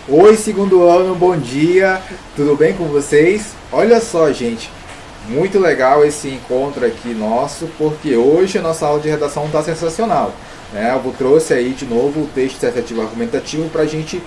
Oi, segundo ano, bom dia, tudo bem com vocês? Olha só, gente, muito legal esse encontro aqui nosso, porque hoje a nossa aula de redação está sensacional, né? Eu trouxe aí de novo o texto dissertativo argumentativo para a gente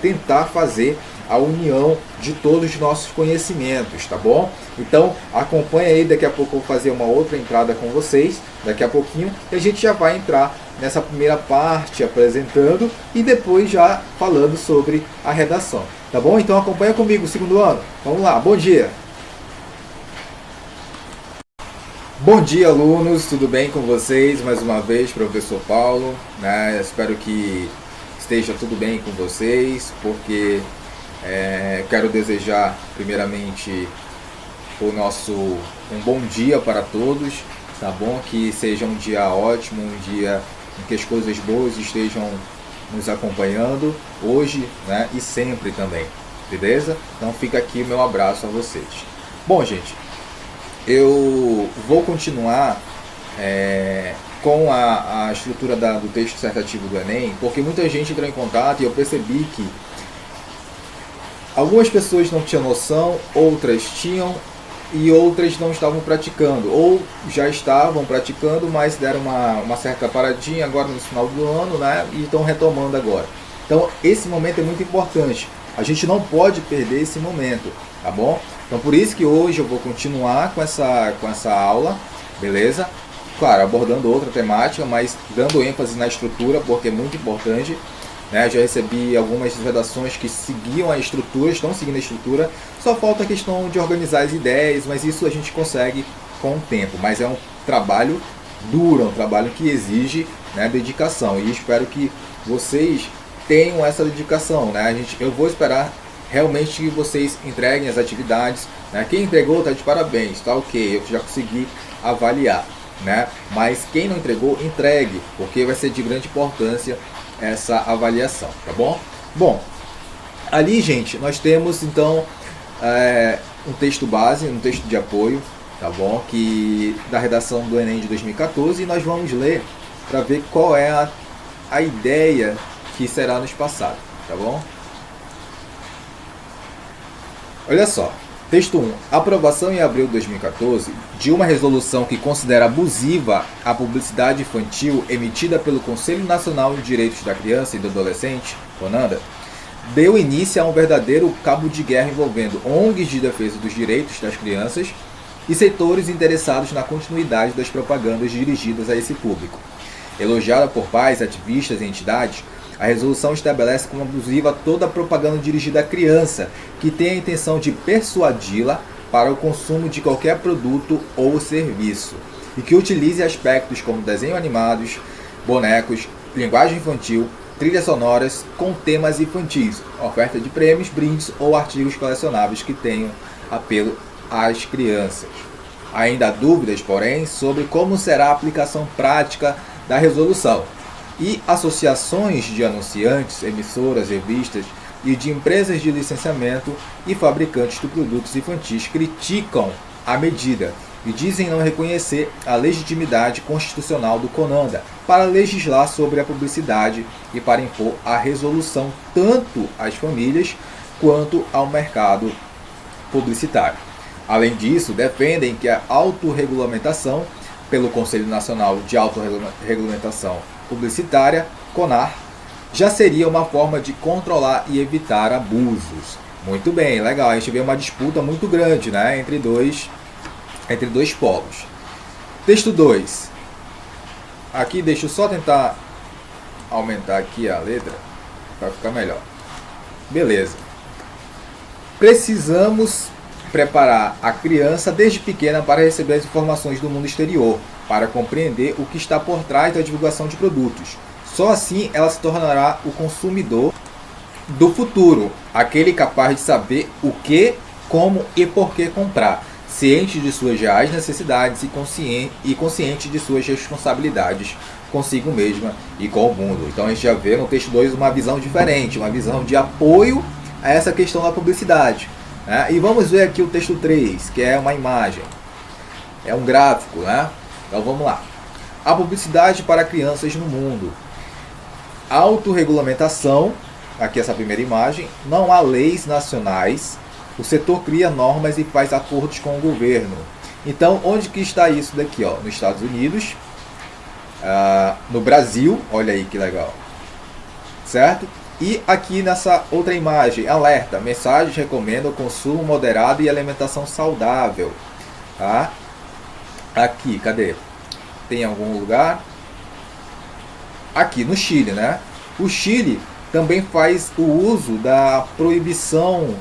tentar fazer a união de todos os nossos conhecimentos, tá bom? Então acompanha aí, daqui a pouco eu vou fazer uma outra entrada com vocês, daqui a pouquinho, e a gente já vai entrar nessa primeira parte apresentando e depois já falando sobre a redação, tá bom? Então acompanha comigo, segundo ano. Vamos lá, bom dia! Bom dia, alunos, tudo bem com vocês? Mais uma vez, professor Paulo, né? Espero que esteja tudo bem com vocês, porque quero desejar primeiramente um bom dia para todos, tá bom? Que seja um dia ótimo, um dia em que as coisas boas estejam nos acompanhando hoje, né? E sempre também, beleza? Então fica aqui o meu abraço a vocês. Bom, gente, eu vou continuar com a estrutura do texto dissertativo do Enem, porque muita gente entrou em contato e eu percebi que algumas pessoas não tinham noção, outras tinham e outras não estavam praticando, ou já estavam praticando, mas deram uma certa paradinha agora no final do ano, né? E estão retomando agora. Então esse momento é muito importante, a gente não pode perder esse momento, tá bom? Então por isso que hoje eu vou continuar com essa aula, beleza? Claro, abordando outra temática, mas dando ênfase na estrutura, porque é muito importante. Já recebi algumas redações que seguiam a estrutura, estão seguindo a estrutura, só falta a questão de organizar as ideias, mas isso a gente consegue com o tempo. Mas é um trabalho duro, é um trabalho que exige, né, dedicação, e espero que vocês tenham essa dedicação, né? Eu vou esperar realmente que vocês entreguem as atividades, né? Quem entregou está de parabéns, tá ok, eu já consegui avaliar, né? Mas quem não entregou, entregue, porque vai ser de grande importância essa avaliação, tá bom? Bom, ali, gente, nós temos então um texto base, um texto de apoio, tá bom? Que da redação do Enem de 2014, e nós vamos ler para ver qual é a ideia que será nos passado, tá bom? Olha só, texto 1. Aprovação em abril de 2014 de uma resolução que considera abusiva a publicidade infantil emitida pelo Conselho Nacional de Direitos da Criança e do Adolescente, CONADA, deu início a um verdadeiro cabo de guerra envolvendo ONGs de defesa dos direitos das crianças e setores interessados na continuidade das propagandas dirigidas a esse público. Elogiada por pais, ativistas e entidades, a resolução estabelece como abusiva toda a propaganda dirigida à criança que tem a intenção de persuadi-la para o consumo de qualquer produto ou serviço e que utilize aspectos como desenhos animados, bonecos, linguagem infantil, trilhas sonoras com temas infantis, oferta de prêmios, brindes ou artigos colecionáveis que tenham apelo às crianças. Ainda há dúvidas, porém, sobre como será a aplicação prática da resolução. E associações de anunciantes, emissoras, revistas e de empresas de licenciamento e fabricantes de produtos infantis criticam a medida e dizem não reconhecer a legitimidade constitucional do CONADA para legislar sobre a publicidade e para impor a resolução tanto às famílias quanto ao mercado publicitário. Além disso, defendem que a autorregulamentação pelo Conselho Nacional de Autorregulamentação Publicitária, CONAR, já seria uma forma de controlar e evitar abusos. Muito bem, legal. A gente vê uma disputa muito grande, né, entre dois polos. Texto 2. Aqui deixa eu só tentar aumentar aqui a letra para ficar melhor. Beleza. Precisamos preparar a criança desde pequena para receber as informações do mundo exterior, para compreender o que está por trás da divulgação de produtos. Só assim ela se tornará o consumidor do futuro, aquele capaz de saber o que, como e por que comprar, ciente de suas reais necessidades e consciente de suas responsabilidades consigo mesma e com o mundo. Então a gente já vê no texto 2 uma visão diferente, uma visão de apoio a essa questão da publicidade. E vamos ver aqui o texto 3, que é uma imagem, é um gráfico, né? Então vamos lá. A publicidade para crianças no mundo. Autorregulamentação aqui essa primeira imagem, não há leis nacionais, o setor cria normas e faz acordos com o governo. Então, onde que está isso daqui? Ó? Nos Estados Unidos, no Brasil, olha aí que legal, certo? E aqui nessa outra imagem, alerta, mensagens recomendam consumo moderado e alimentação saudável. Tá? Aqui, cadê? Tem algum lugar? Aqui no Chile, né? O Chile também faz o uso da proibição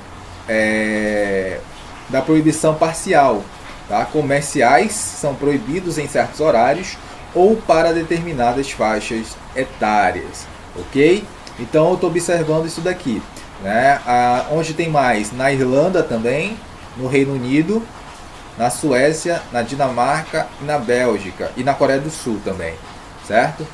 parcial. Tá? Comerciais são proibidos em certos horários ou para determinadas faixas etárias, ok? Então eu estou observando isso daqui, né? Onde tem mais? Na Irlanda também, no Reino Unido, na Suécia, na Dinamarca, na Bélgica e na Coreia do Sul também, certo?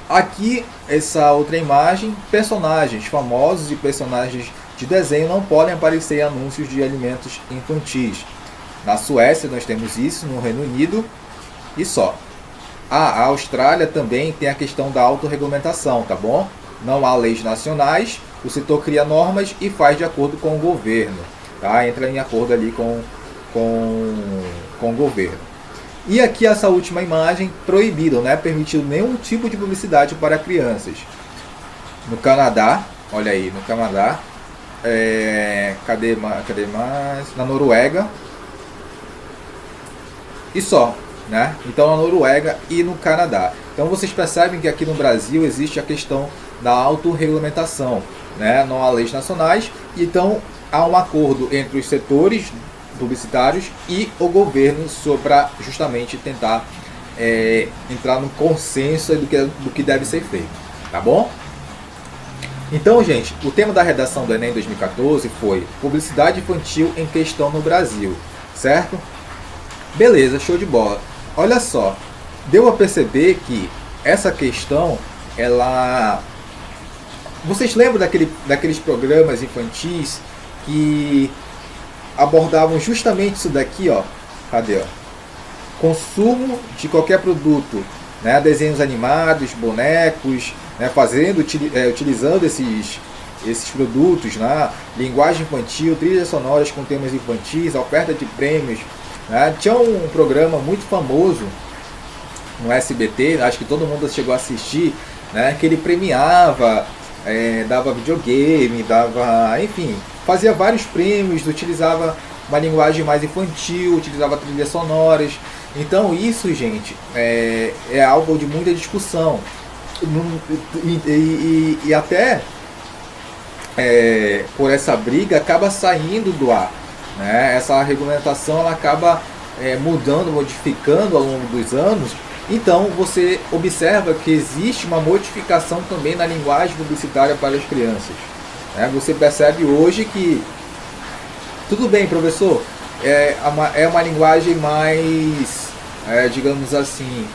Aqui, essa outra imagem, personagens famosos e personagens de desenho não podem aparecer em anúncios de alimentos infantis. Na Suécia nós temos isso, no Reino Unido e só. A Austrália também tem a questão da autorregulamentação, tá bom? Não há leis nacionais, o setor cria normas e faz de acordo com o governo, tá? Entra em acordo ali com o governo. E aqui essa última imagem, proibido, né? Permitido nenhum tipo de publicidade para crianças. No Canadá, olha aí, no Canadá, cadê mais? Na Noruega e só. Né? Então na Noruega e no Canadá. Então vocês percebem que aqui no Brasil existe a questão da autorregulamentação, né? Não há leis nacionais, então há um acordo entre os setores publicitários e o governo para justamente tentar entrar no consenso do que deve ser feito, tá bom? Então, gente, o tema da redação do Enem 2014 foi publicidade infantil em questão no Brasil, certo? Beleza, show de bola. Olha só, deu a perceber que essa questão, vocês lembram daqueles programas infantis que abordavam justamente isso daqui, ó? Cadê, ó? Consumo de qualquer produto, né? Desenhos animados, bonecos, né? Utilizando esses produtos, né? Linguagem infantil, trilhas sonoras com temas infantis, oferta de prêmios. Tinha um programa muito famoso no SBT, acho que todo mundo chegou a assistir, né, que ele premiava, dava videogame, enfim, fazia vários prêmios, utilizava uma linguagem mais infantil, utilizava trilhas sonoras. Então isso, gente, é alvo de muita discussão e até por essa briga acaba saindo do ar. Essa regulamentação ela acaba mudando, modificando ao longo dos anos. Então você observa que existe uma modificação também na linguagem publicitária para as crianças. Você percebe hoje que, tudo bem, professor, é uma linguagem mais, digamos assim,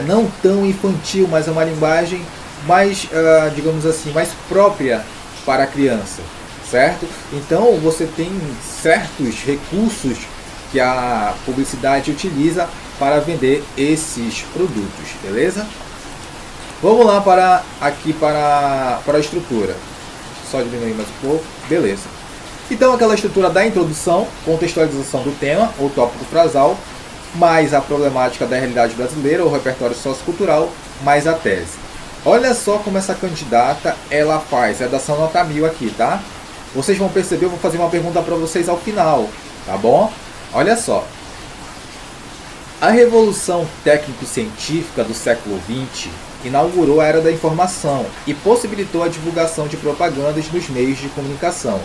não tão infantil, mas é uma linguagem mais, digamos assim, mais própria para a criança. Certo? Então você tem certos recursos que a publicidade utiliza para vender esses produtos, beleza? Vamos lá para a estrutura. Só diminuir mais um pouco, beleza. Então aquela estrutura da introdução, contextualização do tema, ou tópico frasal, mais a problemática da realidade brasileira, ou repertório sociocultural, mais a tese. Olha só como essa candidata ela faz, redação nota 1000 aqui, tá? Vocês vão perceber, eu vou fazer uma pergunta para vocês ao final, tá bom? Olha só. A revolução técnico-científica do século XX inaugurou a era da informação e possibilitou a divulgação de propagandas nos meios de comunicação,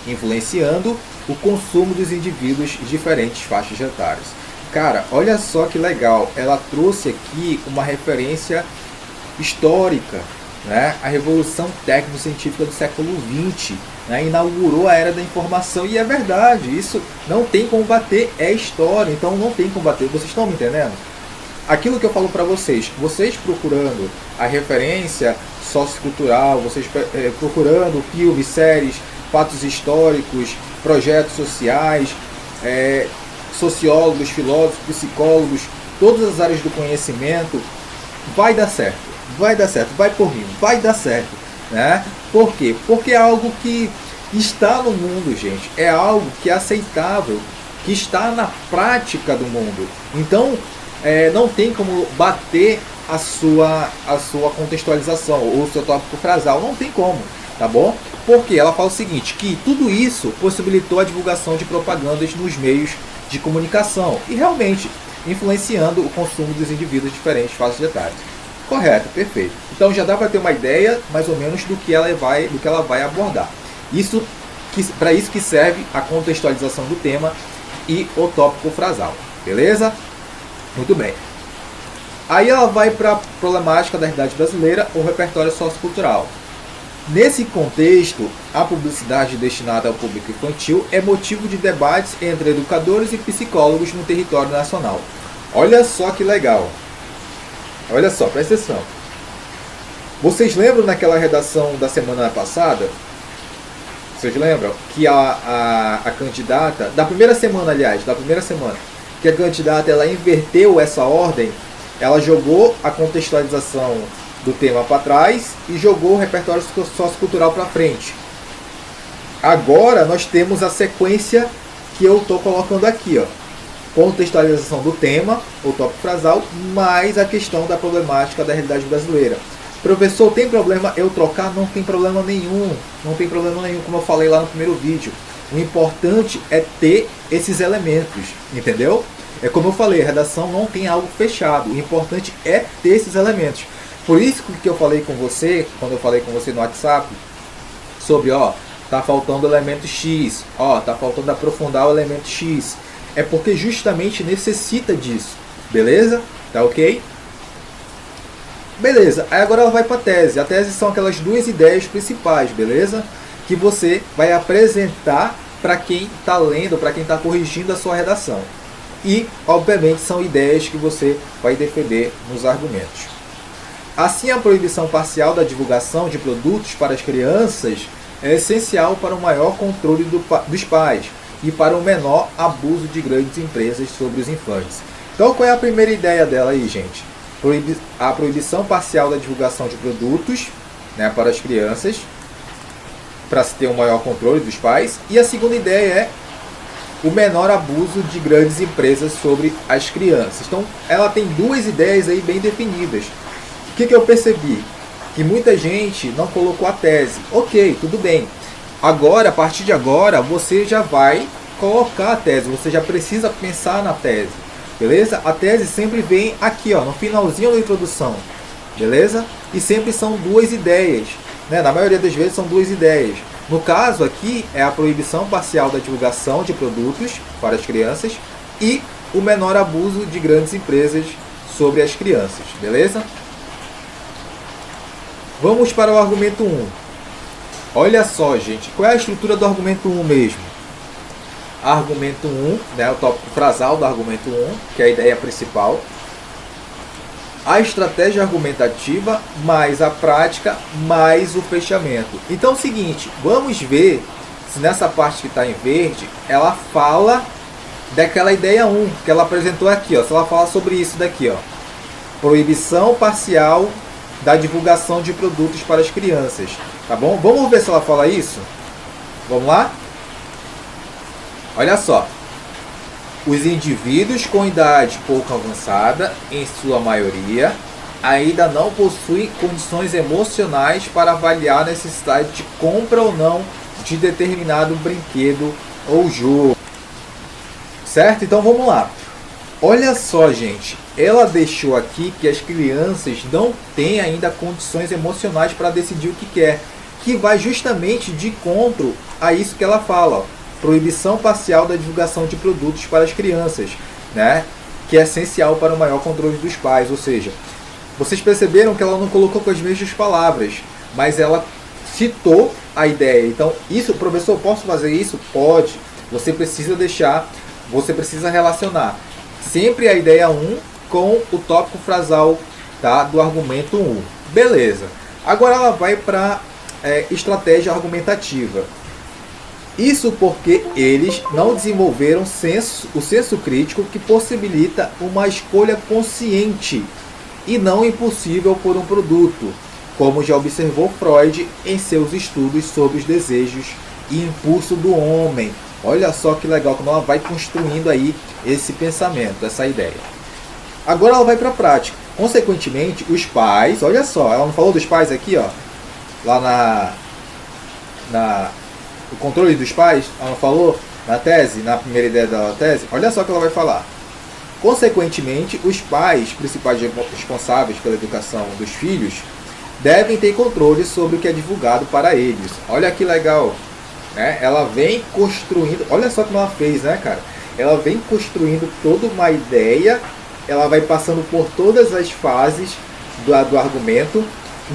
influenciando o consumo dos indivíduos de diferentes faixas etárias. Cara, olha só que legal, ela trouxe aqui uma referência histórica, né? A revolução técnico-científica do século XX, né? Inaugurou a era da informação, e é verdade, isso não tem como bater, é história, então não tem como bater, vocês estão me entendendo? Aquilo que eu falo para vocês procurando a referência sociocultural, vocês procurando filmes, séries, fatos históricos, projetos sociais, sociólogos, filósofos, psicólogos, todas as áreas do conhecimento, vai dar certo, vai por mim, vai dar certo, né? Por quê? Porque é algo que está no mundo, gente. É algo que é aceitável, que está na prática do mundo. Então, não tem como bater a sua contextualização ou o seu tópico frasal. Não tem como, tá bom? Porque ela fala o seguinte, que tudo isso possibilitou a divulgação de propagandas nos meios de comunicação e realmente influenciando o consumo dos indivíduos diferentes faces de detalhes. Correto, perfeito. Então já dá para ter uma ideia mais ou menos do que ela vai abordar. Para isso que serve a contextualização do tema e o tópico frasal. Beleza? Muito bem. Aí ela vai para a problemática da realidade brasileira ou repertório sociocultural. Nesse contexto, a publicidade destinada ao público infantil é motivo de debates entre educadores e psicólogos no território nacional. Olha só que legal. Olha só, presta atenção. Vocês lembram naquela redação da semana passada? Vocês lembram que a candidata, da primeira semana, que a candidata ela inverteu essa ordem, ela jogou a contextualização do tema para trás e jogou o repertório sociocultural para frente. Agora nós temos a sequência que eu estou colocando aqui, ó. Contextualização do tema, o tópico frasal, mais a questão da problemática da realidade brasileira. Professor, tem problema eu trocar? Não tem problema nenhum. Não tem problema nenhum, como eu falei lá no primeiro vídeo. O importante é ter esses elementos, entendeu? É como eu falei, a redação não tem algo fechado. O importante é ter esses elementos. Por isso que eu falei com você, quando eu falei com você no WhatsApp, sobre, tá faltando o elemento X, tá faltando aprofundar o elemento X. É porque justamente necessita disso, beleza? Tá ok? Beleza, aí agora ela vai para a tese. A tese são aquelas duas ideias principais, beleza? Que você vai apresentar para quem está lendo, para quem está corrigindo a sua redação. E, obviamente, são ideias que você vai defender nos argumentos. Assim, a proibição parcial da divulgação de produtos para as crianças é essencial para o maior controle dos pais e para o menor abuso de grandes empresas sobre os infantes. Então, qual é a primeira ideia dela aí, gente? A proibição parcial da divulgação de produtos, né, para as crianças, para se ter um maior controle dos pais. E a segunda ideia é o menor abuso de grandes empresas sobre as crianças. Então, ela tem duas ideias aí bem definidas. O que eu percebi? Que muita gente não colocou a tese. Ok, tudo bem. Agora, a partir de agora, você já vai colocar a tese. Você já precisa pensar na tese. Beleza? A tese sempre vem aqui, no finalzinho da introdução. Beleza? E sempre são duas ideias. Né? Na maioria das vezes são duas ideias. No caso aqui, é a proibição parcial da divulgação de produtos para as crianças e o menor abuso de grandes empresas sobre as crianças. Beleza? Vamos para o argumento 1. Olha só, gente, qual é a estrutura do argumento 1 mesmo? Argumento 1, né, o tópico frasal do argumento 1, que é a ideia principal. A estratégia argumentativa, mais a prática, mais o fechamento. Então é o seguinte, vamos ver se nessa parte que está em verde, ela fala daquela ideia 1, que ela apresentou aqui. Se ela fala sobre isso daqui. Proibição parcial da divulgação de produtos para as crianças. Tá bom? Vamos ver se ela fala isso? Vamos lá? Olha só. Os indivíduos com idade pouco avançada, em sua maioria, ainda não possuem condições emocionais para avaliar a necessidade de compra ou não de determinado brinquedo ou jogo. Certo? Então vamos lá. Olha só, gente. Ela deixou aqui que as crianças não têm ainda condições emocionais para decidir o que quer. Que vai justamente de encontro a isso que ela fala. Proibição parcial da divulgação de produtos para as crianças, né? Que é essencial para o maior controle dos pais. Ou seja, vocês perceberam que ela não colocou com as mesmas palavras, mas ela citou a ideia. Então, isso, professor, posso fazer isso? Pode. Você precisa relacionar sempre a ideia 1 com o tópico frasal, tá, do argumento 1. Beleza. Agora ela vai para estratégia argumentativa. Isso porque eles não desenvolveram o senso crítico que possibilita uma escolha consciente e não impossível por um produto. como já observou Freud em seus estudos sobre os desejos e impulso do homem. Olha só que legal como ela vai construindo aí esse pensamento, essa ideia. Agora ela vai para a prática. Consequentemente, os pais, olha só, ela não falou dos pais aqui, ó, lá o controle dos pais, ela não falou na tese, na primeira ideia da tese, olha só o que ela vai falar. Consequentemente, os pais, principais responsáveis pela educação dos filhos, devem ter controle sobre o que é divulgado para eles. Olha que legal, né? Ela vem construindo, olha só como ela fez, né, cara? Ela vem construindo toda uma ideia, ela vai passando por todas as fases do argumento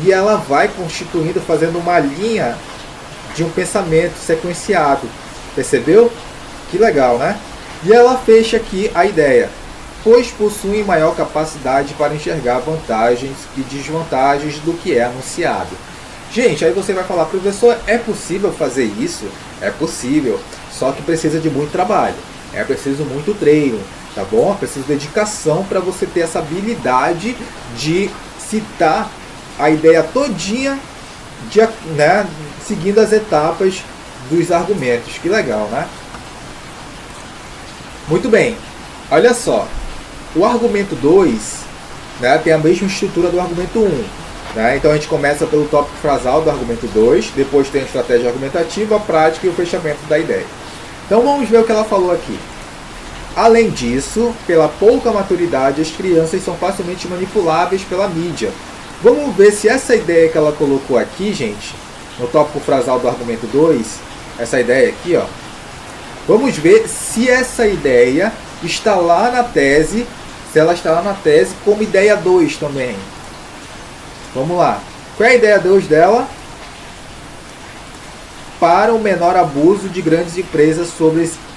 e ela vai constituindo, fazendo uma linha de um pensamento sequenciado. Percebeu? Que legal, né? E ela fecha aqui a ideia. Pois possuem maior capacidade para enxergar vantagens e desvantagens do que é anunciado. Gente, aí você vai falar, professor, é possível fazer isso? É possível, só que precisa de muito trabalho, é preciso muito treino, tá bom? É preciso dedicação para você ter essa habilidade de citar a ideia todinha, né, seguindo as etapas dos argumentos. Que legal, né? Muito bem, olha só. O argumento 2, né, tem a mesma estrutura do argumento 1. Né? Então a gente começa pelo tópico frasal do argumento 2, depois tem a estratégia argumentativa, a prática e o fechamento da ideia. Então vamos ver o que ela falou aqui. Além disso, pela pouca maturidade, as crianças são facilmente manipuláveis pela mídia. Vamos ver se essa ideia que ela colocou aqui, gente, no tópico frasal do argumento 2, essa ideia aqui, ó. Vamos ver se essa ideia está lá na tese, se ela está lá na tese como ideia 2 também. Vamos lá. Qual é a ideia 2 dela? Para o menor abuso de grandes empresas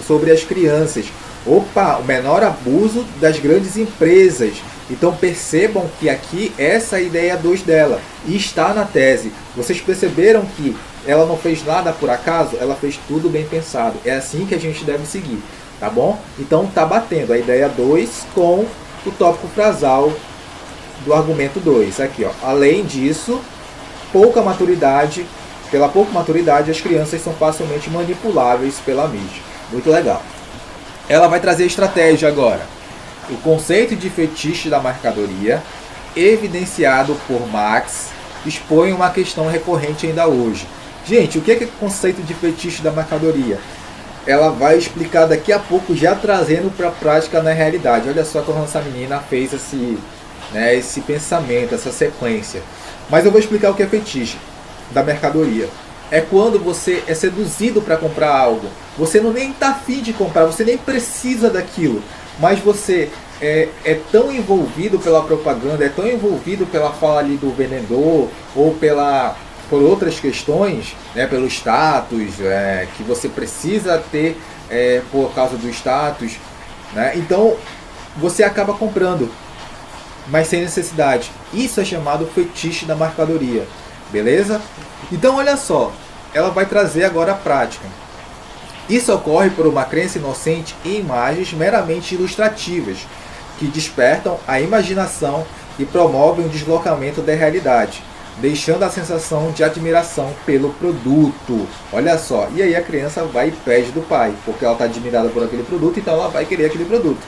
sobre as crianças. Opa, o menor abuso das grandes empresas. Então percebam que aqui essa é a ideia 2 dela. E está na tese. Vocês perceberam que ela não fez nada por acaso? Ela fez tudo bem pensado. É assim que a gente deve seguir. Tá bom? Então tá batendo a ideia 2 com o tópico frasal do argumento 2. Aqui, ó. Além disso, pela pouca maturidade, as crianças são facilmente manipuláveis pela mídia. Muito legal. Ela vai trazer estratégia agora. O conceito de fetiche da mercadoria, evidenciado por Marx, expõe uma questão recorrente ainda hoje. Gente, o que é o conceito de fetiche da mercadoria? Ela vai explicar daqui a pouco, já trazendo para a prática na realidade. Olha só como essa menina fez esse pensamento, essa sequência. Mas eu vou explicar o que é fetiche da mercadoria. É quando você é seduzido para comprar algo. Você não nem está afim de comprar, você nem precisa daquilo. Mas você é tão envolvido pela propaganda, é tão envolvido pela fala ali do vendedor, ou por outras questões, né, pelo status, que você precisa ter por causa do status, né? Então você acaba comprando, mas sem necessidade. Isso é chamado fetiche da mercadoria, beleza? Então olha só, ela vai trazer agora a prática. Isso ocorre por uma crença inocente em imagens meramente ilustrativas, que despertam a imaginação e promovem o deslocamento da realidade, deixando a sensação de admiração pelo produto. Olha só, e aí a criança vai e pede do pai, porque ela está admirada por aquele produto, então ela vai querer aquele produto.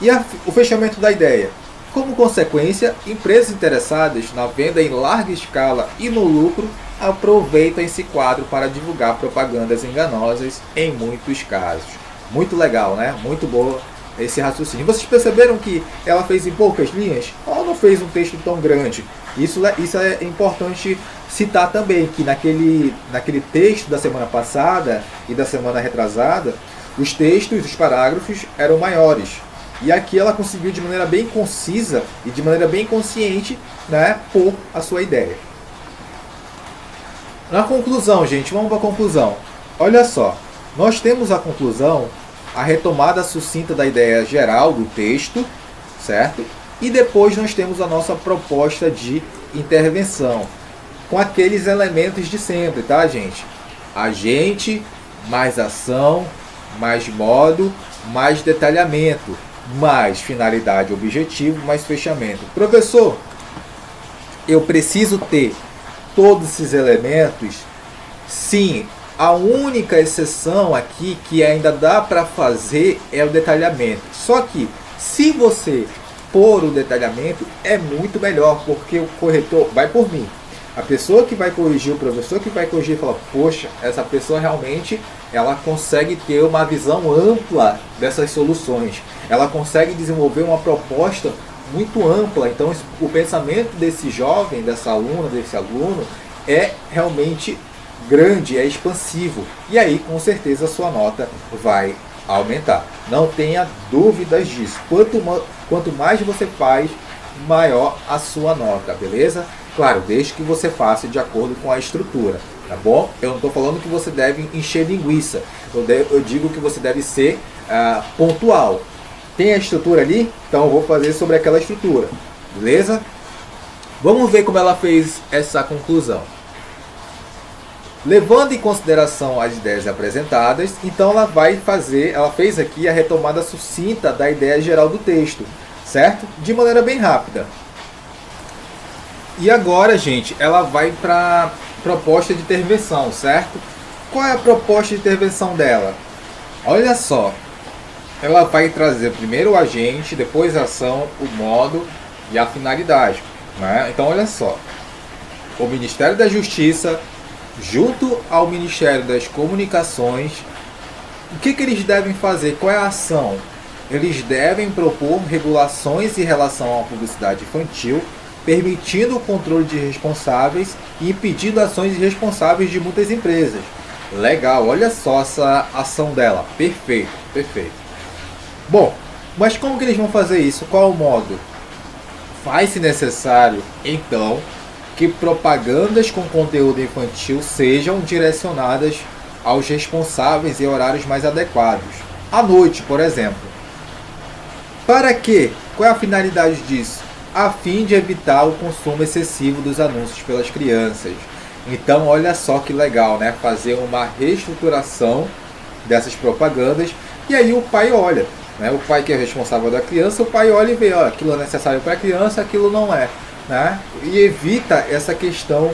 E o fechamento da ideia. Como consequência, empresas interessadas na venda em larga escala e no lucro aproveitam esse quadro para divulgar propagandas enganosas em muitos casos. Muito legal, né? Muito boa esse raciocínio. Vocês perceberam que ela fez em poucas linhas? Ela não fez um texto tão grande. Isso é importante citar também, que naquele texto da semana passada e da semana retrasada, os textos, os parágrafos eram maiores. E aqui ela conseguiu de maneira bem concisa e de maneira bem consciente, né, pôr a sua ideia. Na conclusão, gente, vamos para a conclusão. Olha só, nós temos a conclusão, a retomada sucinta da ideia geral do texto, certo? E depois nós temos a nossa proposta de intervenção, com aqueles elementos de sempre, tá, gente? Agente, mais ação, mais modo, mais detalhamento, mais finalidade, objetivo, mais fechamento. Professor, eu preciso ter todos esses elementos? Sim, a única exceção aqui que ainda dá para fazer é o detalhamento. Só que se você pôr o detalhamento é muito melhor, porque o corretor vai por mim. A pessoa que vai corrigir, o professor que vai corrigir, fala, poxa, essa pessoa realmente ela consegue ter uma visão ampla dessas soluções. Ela consegue desenvolver uma proposta muito ampla. Então o pensamento desse jovem, dessa aluna, desse aluno é realmente grande, é expansivo. E aí com certeza a sua nota vai aumentar. Não tenha dúvidas disso. Quanto mais você faz, maior a sua nota, beleza? Claro, desde que você faça de acordo com a estrutura, tá bom? Eu não estou falando que você deve encher linguiça. Eu digo que você deve ser pontual. Tem a estrutura ali? Então eu vou fazer sobre aquela estrutura, beleza? Vamos ver como ela fez essa conclusão. Levando em consideração as ideias apresentadas, então ela fez aqui a retomada sucinta da ideia geral do texto, certo? De maneira bem rápida. E agora, gente, ela vai para a proposta de intervenção, certo? Qual é a proposta de intervenção dela? Olha só, ela vai trazer primeiro o agente, depois a ação, o modo e a finalidade, né? Então, olha só, o Ministério da Justiça, junto ao Ministério das Comunicações, o que eles devem fazer? Qual é a ação? Eles devem propor regulações em relação à publicidade infantil, permitindo o controle de responsáveis e impedindo ações irresponsáveis de muitas empresas. Legal, olha só essa ação dela. Perfeito, perfeito. Bom, mas como que eles vão fazer isso? Qual o modo? Faz-se necessário, então, que propagandas com conteúdo infantil sejam direcionadas aos responsáveis em horários mais adequados. À noite, por exemplo. Para quê? Qual é a finalidade disso? A fim de evitar o consumo excessivo dos anúncios pelas crianças. Então, olha só que legal, né? Fazer uma reestruturação dessas propagandas. E aí o pai olha, né? O pai que é responsável da criança, o pai olha e vê, ó, aquilo é necessário para a criança, aquilo não é, né? E evita essa questão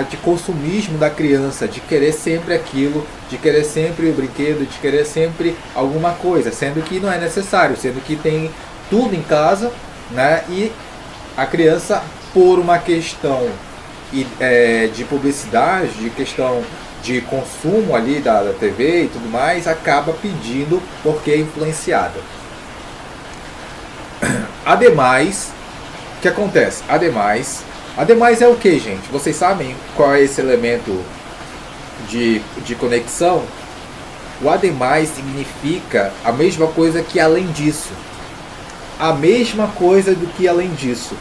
de consumismo da criança, de querer sempre aquilo, de querer sempre o brinquedo, de querer sempre alguma coisa, sendo que não é necessário, sendo que tem tudo em casa, né? E a criança, por uma questão de publicidade, de questão de consumo ali da TV e tudo mais, acaba pedindo porque é influenciada. Ademais, o que acontece? Ademais é o que, gente? Vocês sabem qual é esse elemento de conexão? O ademais significa a mesma coisa que além disso. A mesma coisa do que além disso.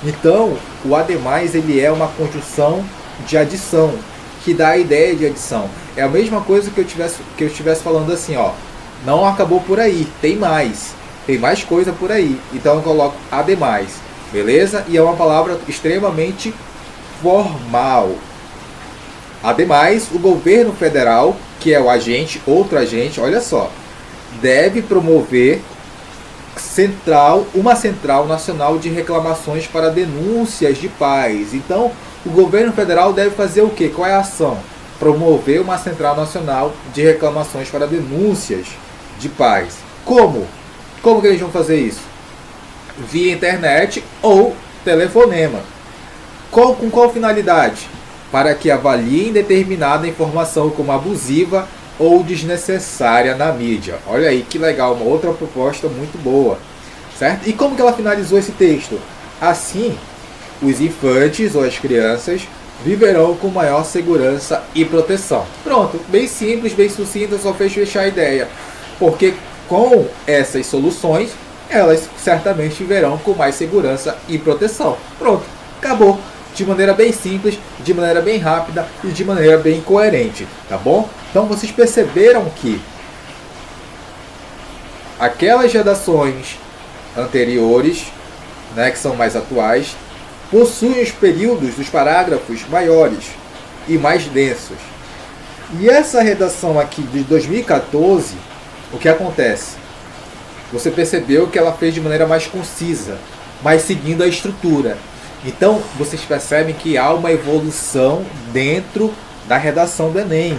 Então, o ademais ele é uma conjunção de adição, que dá a ideia de adição. É a mesma coisa que eu estivesse falando assim, ó. Não acabou por aí, tem mais coisa por aí. Então eu coloco ademais, beleza? E é uma palavra extremamente formal. Ademais, o governo federal, que é o agente, outro agente, olha só, deve promover uma central nacional de reclamações para denúncias de pais. Então, o governo federal deve fazer o quê? Qual é a ação? Promover uma central nacional de reclamações para denúncias de pais. Como? Como que eles vão fazer isso? Via internet ou telefonema. Com qual finalidade? Para que avaliem determinada informação como abusiva ou desnecessária na mídia. Olha aí que legal, uma outra proposta muito boa, certo? E como que ela finalizou esse texto? Assim, os infantes ou as crianças viverão com maior segurança e proteção. Pronto, bem simples, bem sucinta, só fez fechar a ideia. Porque com essas soluções, elas certamente viverão com mais segurança e proteção. Pronto, acabou. De maneira bem simples, de maneira bem rápida e de maneira bem coerente, tá bom? Então vocês perceberam que aquelas redações anteriores, né, que são mais atuais, possuem os períodos dos parágrafos maiores e mais densos. E essa redação aqui de 2014, o que acontece? Você percebeu que ela fez de maneira mais concisa, mas seguindo a estrutura. Então vocês percebem que há uma evolução dentro da redação do Enem.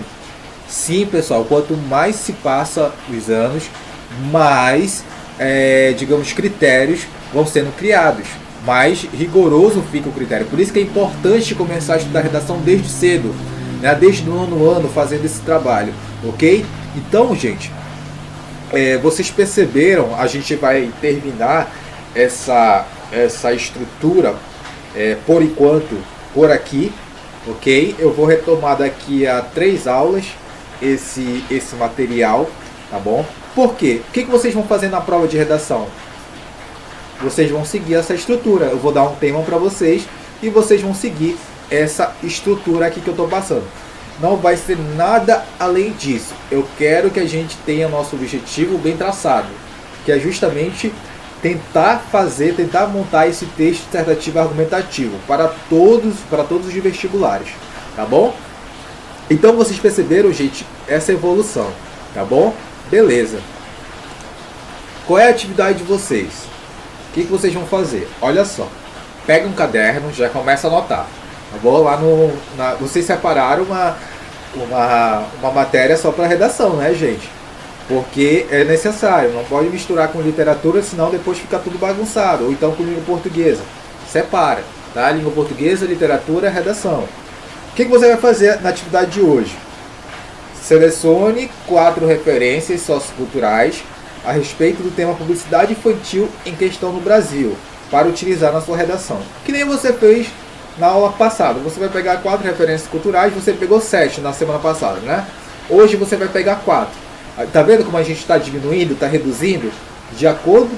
Sim, pessoal, quanto mais se passa os anos, mais, digamos, critérios vão sendo criados. Mais rigoroso fica o critério. Por isso que é importante começar a estudar redação desde cedo, né? Desde o nono ano, fazendo esse trabalho, ok? Então, gente, vocês perceberam, a gente vai terminar essa estrutura, por enquanto, por aqui, ok? Eu vou retomar daqui a 3 aulas esse material, tá bom? Por quê? O que vocês vão fazer na prova de redação? Vocês vão seguir essa estrutura. Eu vou dar um tema para vocês e vocês vão seguir essa estrutura aqui que eu estou passando. Não vai ser nada além disso. Eu quero que a gente tenha nosso objetivo bem traçado, que é justamente tentar montar esse texto dissertativo argumentativo para todos os vestibulares, tá bom? Então vocês perceberam, gente, essa evolução, tá bom? Beleza. Qual é a atividade de vocês? O que vocês vão fazer? Olha só, pega um caderno, já começa a anotar, tá bom? Lá vocês separaram uma matéria só para redação, né, gente? Porque é necessário, não pode misturar com literatura, senão depois fica tudo bagunçado, ou então com língua portuguesa. Separa, tá? Língua portuguesa, literatura, redação. O que você vai fazer na atividade de hoje? Selecione 4 referências socioculturais a respeito do tema publicidade infantil em questão no Brasil, para utilizar na sua redação. Que nem você fez na aula passada. Você vai pegar 4 referências culturais, você pegou 7 na semana passada, né? Hoje você vai pegar 4. Tá vendo como a gente está diminuindo, está reduzindo? De acordo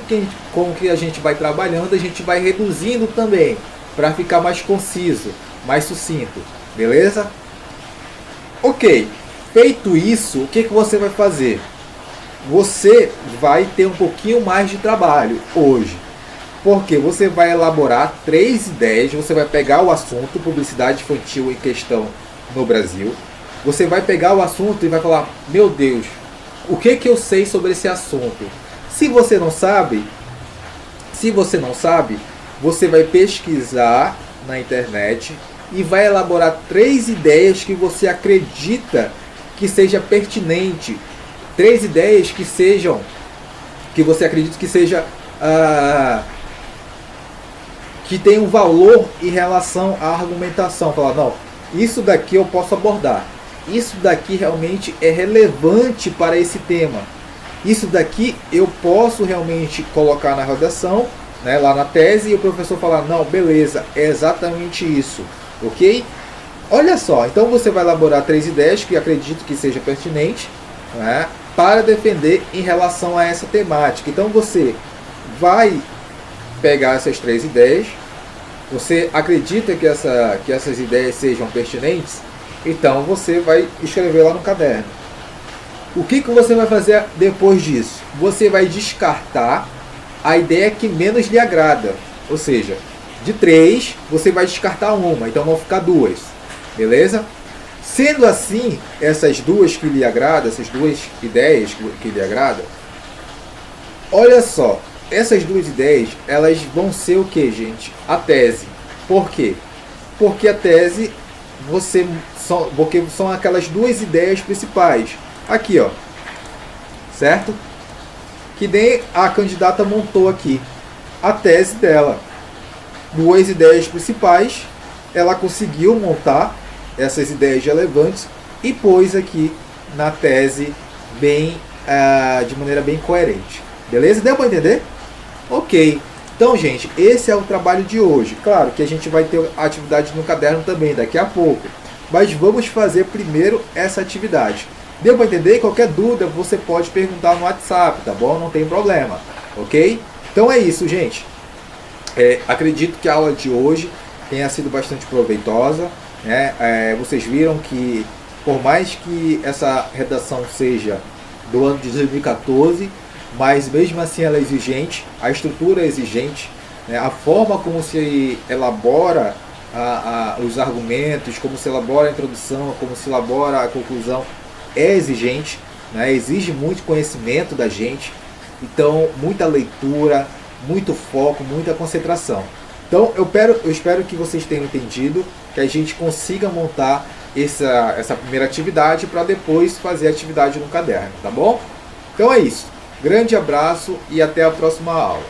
com o que a gente vai trabalhando, a gente vai reduzindo também, para ficar mais conciso, mais sucinto. Beleza? Ok. Feito isso, o que você vai fazer? Você vai ter um pouquinho mais de trabalho hoje. Porque você vai elaborar 3 ideias, você vai pegar o assunto publicidade infantil em questão no Brasil. Você vai pegar o assunto e vai falar, meu Deus, o que eu sei sobre esse assunto? Se você não sabe, você vai pesquisar na internet e vai elaborar 3 ideias que você acredita que seja pertinente. 3 ideias que você acredita que seja que tem um valor em relação à argumentação. Falar, não, isso daqui eu posso abordar. Isso daqui realmente é relevante para esse tema. Isso daqui eu posso realmente colocar na redação, né, lá na tese, e o professor falar, não, beleza, é exatamente isso, ok? Olha só, então você vai elaborar 3 ideias que acredito que seja pertinente, né, para defender em relação a essa temática. Então você vai pegar essas 3 ideias, você acredita que essas ideias sejam pertinentes, então você vai escrever lá no caderno. O que você vai fazer depois disso? Você vai descartar a ideia que menos lhe agrada. Ou seja, de 3, você vai descartar uma, então vão ficar 2. Beleza? Sendo assim, essas 2 que lhe agradam, essas 2 ideias que lhe agradam, olha só, essas 2 ideias, elas vão ser o que, gente? A tese. Por quê? Porque a tese, porque são aquelas 2 ideias principais. Aqui, ó, certo? Que nem a candidata montou aqui a tese dela. 2 ideias principais, ela conseguiu montar essas ideias relevantes e pôs aqui na tese de maneira bem coerente. Beleza? Deu para entender? Ok. Então, gente, esse é o trabalho de hoje. Claro que a gente vai ter atividade no caderno também daqui a pouco, mas vamos fazer primeiro essa atividade. Deu para entender? Qualquer dúvida você pode perguntar no WhatsApp, tá bom? Não tem problema, ok? Então é isso, gente. Acredito que a aula de hoje tenha sido bastante proveitosa, né? Vocês viram que, por mais que essa redação seja do ano de 2014, mas mesmo assim ela é exigente, a estrutura é exigente, né? A forma como se elabora os argumentos, como se elabora a introdução, como se elabora a conclusão, é exigente, né? Exige muito conhecimento da gente, então muita leitura, muito foco, muita concentração. Então eu espero que vocês tenham entendido, que a gente consiga montar essa primeira atividade para depois fazer a atividade no caderno, tá bom? Então é isso. Grande abraço e até a próxima aula.